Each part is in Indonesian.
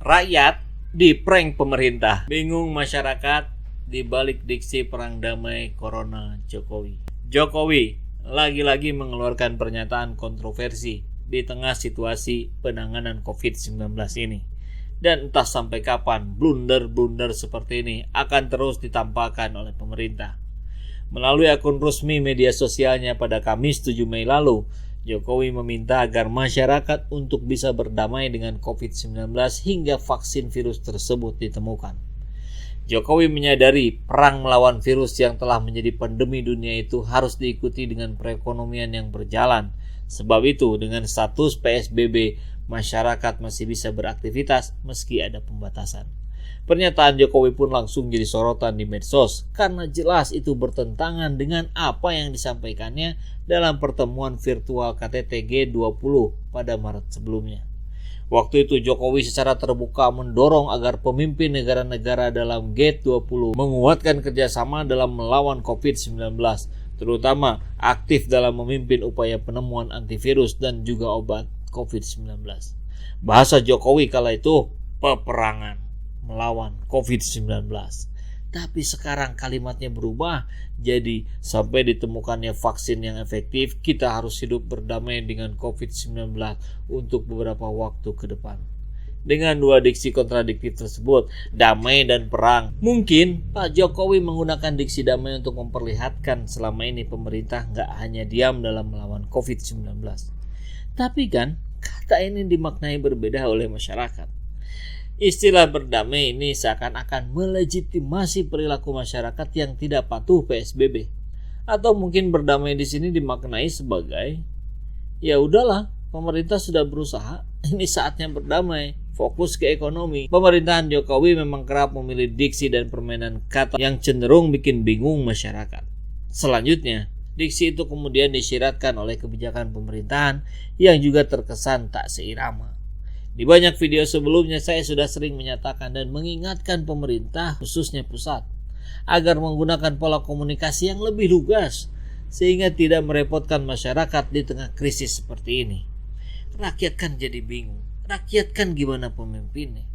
Rakyat diprank pemerintah. Bingung masyarakat di balik diksi perang damai Corona Jokowi. Jokowi lagi-lagi mengeluarkan pernyataan kontroversi di tengah situasi penanganan COVID-19 ini. Dan entah sampai kapan blunder-blunder seperti ini akan terus ditampakkan oleh pemerintah. Melalui akun resmi media sosialnya pada Kamis 7 Mei lalu, Jokowi meminta agar masyarakat untuk bisa berdamai dengan COVID-19 hingga vaksin virus tersebut ditemukan. Jokowi menyadari perang melawan virus yang telah menjadi pandemi dunia itu harus diikuti dengan perekonomian yang berjalan. Sebab itu, dengan status PSBB, masyarakat masih bisa beraktivitas meski ada pembatasan. Pernyataan Jokowi pun langsung jadi sorotan di medsos karena jelas itu bertentangan dengan apa yang disampaikannya dalam pertemuan virtual KTT G20 pada Maret sebelumnya. Waktu itu Jokowi secara terbuka mendorong agar pemimpin negara-negara dalam G20 menguatkan kerjasama dalam melawan COVID-19, terutama aktif dalam memimpin upaya penemuan antivirus dan juga obat COVID-19. Bahasa Jokowi kala itu peperangan melawan COVID-19. Tapi sekarang kalimatnya berubah jadi sampai ditemukannya vaksin yang efektif, kita harus hidup berdamai dengan COVID-19 untuk beberapa waktu ke depan. Dengan dua diksi kontradiktif tersebut, damai dan perang, mungkin Pak Jokowi menggunakan diksi damai untuk memperlihatkan selama ini pemerintah nggak hanya diam dalam melawan COVID-19. Tapi kan, kata ini dimaknai berbeda oleh masyarakat. Istilah berdamai ini seakan-akan melegitimasi perilaku masyarakat yang tidak patuh PSBB. Atau mungkin berdamai di sini dimaknai sebagai, ya udahlah, pemerintah sudah berusaha, ini saatnya berdamai, fokus ke ekonomi. Pemerintahan Jokowi memang kerap memilih diksi dan permainan kata yang cenderung bikin bingung masyarakat. Selanjutnya, diksi itu kemudian disyiratkan oleh kebijakan pemerintahan yang juga terkesan tak seirama. Di banyak video sebelumnya saya sudah sering menyatakan dan mengingatkan pemerintah, khususnya pusat, agar menggunakan pola komunikasi yang lebih lugas sehingga tidak merepotkan masyarakat di tengah krisis seperti ini. Rakyat kan jadi bingung. Rakyat kan gimana pemimpinnya?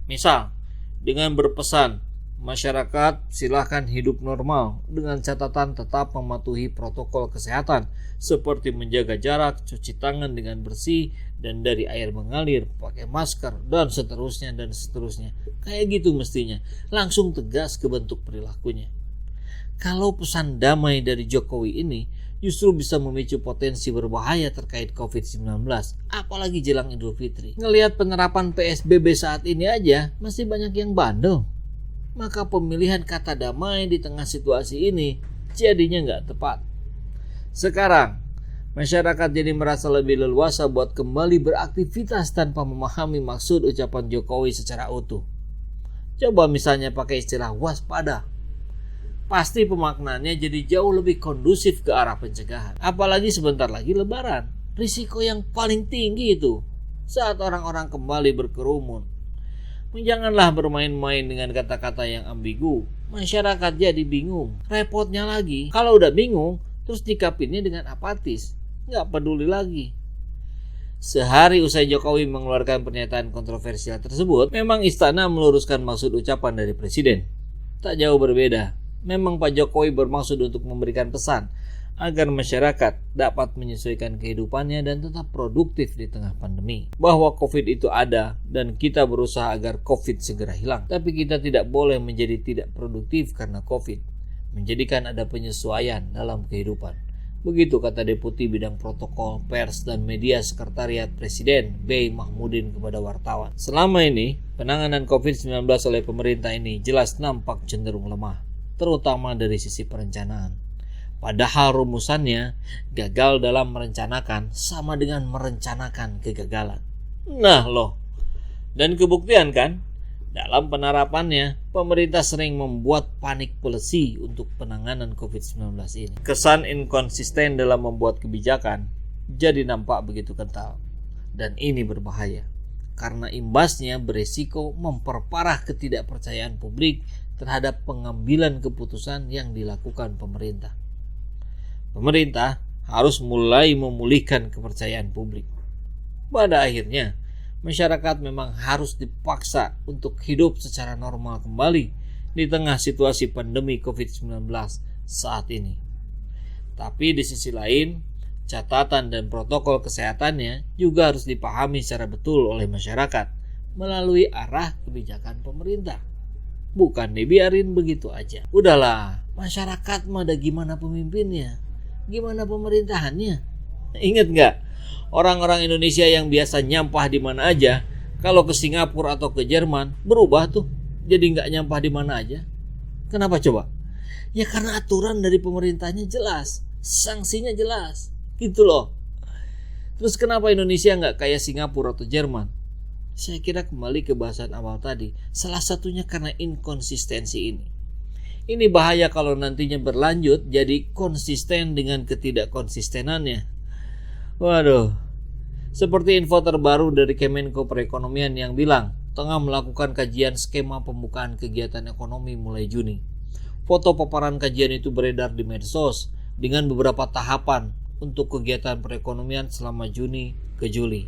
Misal, dengan berpesan, masyarakat silahkan hidup normal dengan catatan tetap mematuhi protokol kesehatan seperti menjaga jarak, cuci tangan dengan bersih dan dari air mengalir, pakai masker, dan seterusnya. Kayak gitu mestinya, langsung tegas ke bentuk perilakunya. Kalau pesan damai dari Jokowi ini justru bisa memicu potensi berbahaya terkait COVID-19, apalagi jelang Idul Fitri. Ngelihat penerapan PSBB saat ini aja, masih banyak yang bandel. Maka pemilihan kata damai di tengah situasi ini jadinya nggak tepat. Sekarang, masyarakat jadi merasa lebih leluasa buat kembali beraktivitas tanpa memahami maksud ucapan Jokowi secara utuh. Coba misalnya pakai istilah waspada. Pasti pemaknaannya jadi jauh lebih kondusif ke arah pencegahan. Apalagi sebentar lagi Lebaran. Risiko yang paling tinggi itu saat orang-orang kembali berkerumun. Janganlah bermain-main dengan kata-kata yang ambigu. Masyarakat jadi bingung. Repotnya lagi, kalau udah bingung, terus nyikapinnya dengan apatis. Nggak peduli lagi. Sehari usai Jokowi mengeluarkan pernyataan kontroversial tersebut, memang istana meluruskan maksud ucapan dari Presiden. Tak jauh berbeda. Memang Pak Jokowi bermaksud untuk memberikan pesan agar masyarakat dapat menyesuaikan kehidupannya dan tetap produktif di tengah pandemi. Bahwa COVID itu ada dan kita berusaha agar COVID segera hilang. Tapi kita tidak boleh menjadi tidak produktif karena COVID. Menjadikan ada penyesuaian dalam kehidupan. Begitu kata Deputi Bidang Protokol, Pers, dan Media Sekretariat Presiden B. Mahmudin kepada wartawan. Selama ini, penanganan COVID-19 oleh pemerintah ini jelas nampak cenderung lemah, terutama dari sisi perencanaan. Padahal rumusannya, gagal dalam merencanakan sama dengan merencanakan kegagalan. Nah loh, dan kebuktian kan, dalam penerapannya, pemerintah sering membuat panik policy untuk penanganan COVID-19 ini. Kesan inkonsisten dalam membuat kebijakan jadi nampak begitu kental. Dan ini berbahaya, karena imbasnya beresiko memperparah ketidakpercayaan publik terhadap pengambilan keputusan yang dilakukan pemerintah. Pemerintah harus mulai memulihkan kepercayaan publik. Pada akhirnya, Masyarakat memang harus dipaksa untuk hidup secara normal kembali di tengah situasi pandemi COVID-19 saat ini. Tapi di sisi lain, catatan dan protokol kesehatannya juga harus dipahami secara betul oleh masyarakat melalui arah kebijakan pemerintah. Bukan dibiarin begitu aja. Udahlah, masyarakat mah ada gimana pemimpinnya, gimana pemerintahannya. Ingat nggak? Orang-orang Indonesia yang biasa nyampah di mana aja, kalau ke Singapura atau ke Jerman berubah tuh, jadi nggak nyampah di mana aja. Kenapa coba? Ya karena aturan dari pemerintahnya jelas, sanksinya jelas, gitu loh. Terus kenapa Indonesia nggak kayak Singapura atau Jerman? Saya kira kembali ke bahasan awal tadi, salah satunya karena inkonsistensi ini. Ini bahaya kalau nantinya berlanjut jadi konsisten dengan ketidakkonsistenannya. Waduh, seperti info terbaru dari Kemenko Perekonomian yang bilang tengah melakukan kajian skema pembukaan kegiatan ekonomi mulai Juni. Foto paparan kajian itu beredar di medsos dengan beberapa tahapan untuk kegiatan perekonomian selama Juni ke Juli.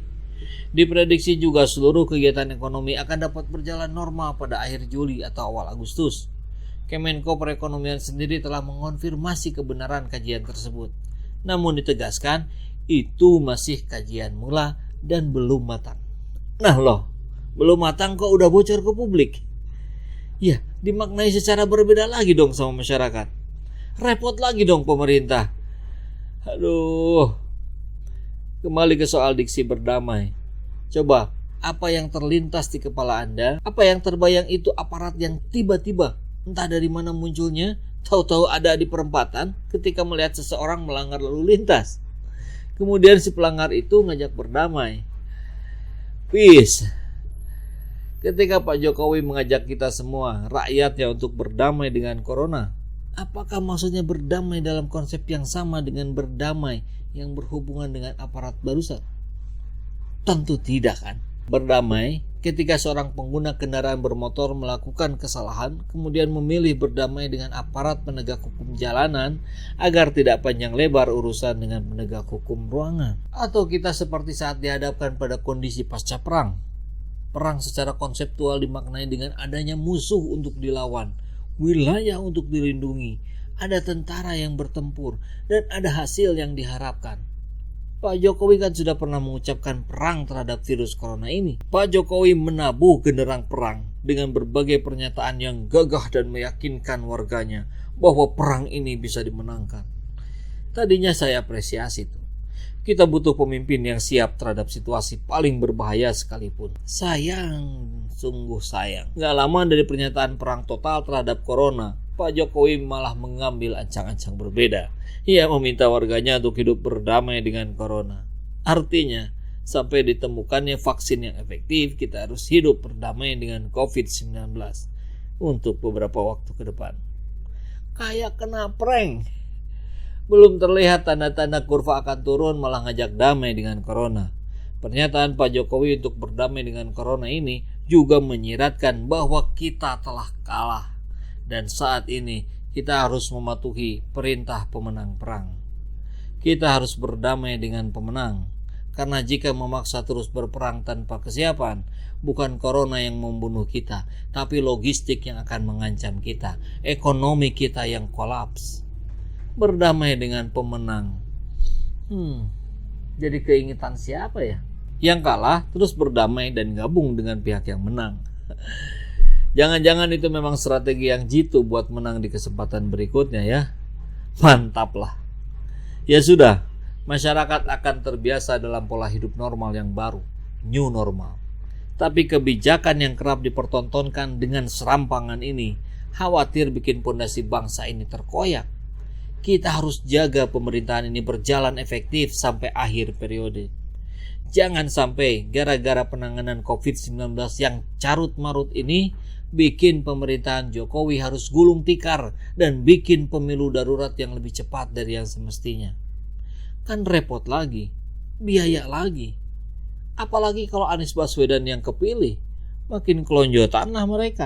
Diprediksi juga seluruh kegiatan ekonomi akan dapat berjalan normal pada akhir Juli atau awal Agustus. Kemenko Perekonomian sendiri telah mengonfirmasi kebenaran kajian tersebut. Namun ditegaskan, itu masih kajian mula dan belum matang. Nah loh, belum matang kok udah bocor ke publik? Ya, dimaknai secara berbeda lagi dong sama masyarakat. Repot lagi dong pemerintah. Aduh. Kembali ke soal diksi berdamai. Coba, apa yang terlintas di kepala Anda? Apa yang terbayang itu aparat yang tiba-tiba, entah dari mana munculnya, tahu-tahu ada di perempatan ketika melihat seseorang melanggar lalu lintas. Kemudian si pelanggar itu ngajak berdamai. Peace. Ketika Pak Jokowi mengajak kita semua, rakyatnya untuk berdamai dengan corona, apakah maksudnya berdamai dalam konsep yang sama dengan berdamai yang berhubungan dengan aparat barusan? Tentu tidak kan. Berdamai ketika seorang pengguna kendaraan bermotor melakukan kesalahan kemudian memilih berdamai dengan aparat penegak hukum jalanan agar tidak panjang lebar urusan dengan penegak hukum ruangan. Atau kita seperti saat dihadapkan pada kondisi pasca perang. Perang secara konseptual dimaknai dengan adanya musuh untuk dilawan, wilayah untuk dilindungi, ada tentara yang bertempur, dan ada hasil yang diharapkan. Pak Jokowi kan sudah pernah mengucapkan perang terhadap virus corona ini. Pak Jokowi menabuh genderang perang dengan berbagai pernyataan yang gagah dan meyakinkan warganya bahwa perang ini bisa dimenangkan. Tadinya saya apresiasi itu. Kita butuh pemimpin yang siap terhadap situasi paling berbahaya sekalipun. Sayang, sungguh sayang. Gak lama dari pernyataan perang total terhadap corona, Pak Jokowi malah mengambil ancang-ancang berbeda. Ia meminta warganya untuk hidup berdamai dengan corona. Artinya, sampai ditemukannya vaksin yang efektif, kita harus hidup berdamai dengan COVID-19 untuk beberapa waktu ke depan. Kayak kena prank. Belum terlihat tanda-tanda kurva akan turun malah ngajak damai dengan corona. Pernyataan Pak Jokowi untuk berdamai dengan corona ini juga menyiratkan bahwa kita telah kalah. Dan saat ini kita harus mematuhi perintah pemenang perang. Kita harus berdamai dengan pemenang. Karena jika memaksa terus berperang tanpa kesiapan, bukan corona yang membunuh kita, tapi logistik yang akan mengancam kita, ekonomi kita yang kolaps. Berdamai dengan pemenang. Jadi keinginan siapa ya? Yang kalah terus berdamai dan gabung dengan pihak yang menang. Jangan-jangan itu memang strategi yang jitu buat menang di kesempatan berikutnya ya. Mantap lah. Ya sudah, masyarakat akan terbiasa dalam pola hidup normal yang baru, new normal. Tapi kebijakan yang kerap dipertontonkan dengan serampangan ini khawatir bikin pondasi bangsa ini terkoyak. Kita harus jaga pemerintahan ini berjalan efektif sampai akhir periode. Jangan sampai gara-gara penanganan COVID-19 yang carut-marut ini bikin pemerintahan Jokowi harus gulung tikar dan bikin pemilu darurat yang lebih cepat dari yang semestinya. Kan repot lagi, biaya lagi. Apalagi kalau Anies Baswedan yang kepilih, makin kelonjotan lah mereka.